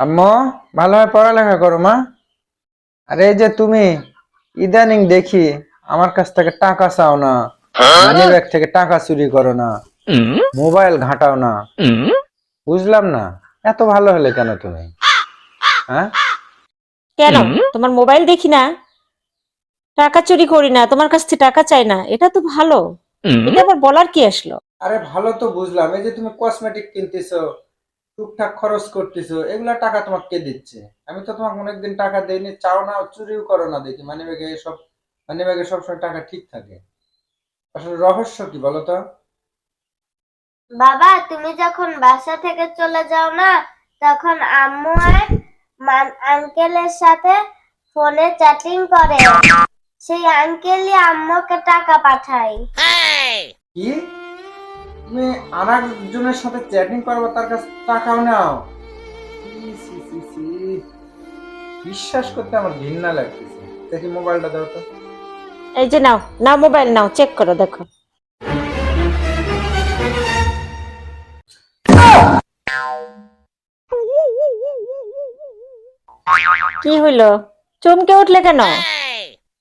আম্মু, ভালোভাবে পড়ালেখা করো মা। আরে এই যে তুমি ইদানিং দেখি আমার কাছ থেকে টাকা চাও না, মানি ব্যাগ থেকে টাকা চুরি করো না, মোবাইল ঘাটাও না, বুঝলাম না এত ভালো হলে কেন তুমি? হ্যাঁ, কেন তোমার মোবাইল দেখি না, টাকা চুরি করি না, তোমার কাছ থেকে টাকা চাই না, এটা তো ভালো। এটা আবার বলার কি আসলো? আরে ভালো তো বুঝলাম, এই যে তুমি কসমেটিক কিনতেছো, টুকটাক খরচ করতেছো, এগুলা টাকা তোমাকে কে দিচ্ছে? আমি তো তোমাকে অনেকদিন টাকা দেইনি, চাও না, চুরিও করো না দেখি। মানি ব্যাগে সবসময় টাকা ঠিক থাকে। আসলে রহস্য কি বলো তো? বাবা, তুমি যখন বাসা থেকে চলে যাও না, তখন আম্মু আর আঙ্কেলের সাথে ফোনে চ্যাটিং করে। সেই আঙ্কেলই আম্মুকে টাকা পাঠায়। কি, তুমি আর একজনের সাথে চ্যাটিং করবো, তার কাছে টাকাও নাও? ছি, ছি, ছি, ছি। বিশ্বাস করতে আমার ঘৃণা লাগতেছে। দেখি মোবাইলটা দাও তো। এই যে নাও নাও, মোবাইল নাও, চেক করো, দেখো। কি হইলো, চমকে উঠলে কেন?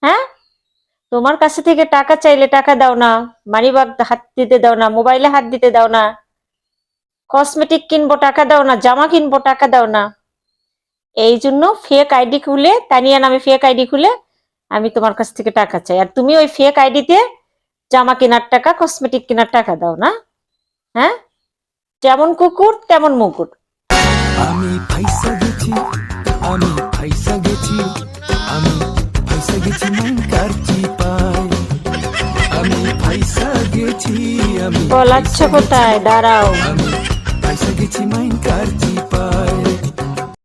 হ্যাঁ, তোমার কাছে থেকে টাকা চাইলে টাকা দাও না, মানি ব্যাগ হাত দিতে দাও না, মোবাইলে হাত দিতে দাও না, কসমেটিক কিনবো টাকা দাও না, জামা কিনবো টাকা দাও না। এই জন্য ফেক আইডি খুলে, তানিয়া নামে ফেক আইডি খুলে আমি তোমার কাছ থেকে টাকা চাই, আর তুমি ওই ফেক আইডিতে জামা কেনার টাকা, কসমেটিক কেনার টাকা দাও না। হ্যাঁ, যেমন কুকুর তেমন মুকুর। আমি ফাইসা গেছি, আমি ফাইসা গেছি, আমি ফাইসা গেছি মাইন কারচি পাই। আমি ফাইসা গেছি, আমি বলাচ্ছ কোথায়, দাঁড়াও। আমি ফাইসা গেছি মাইন কারচি পাই।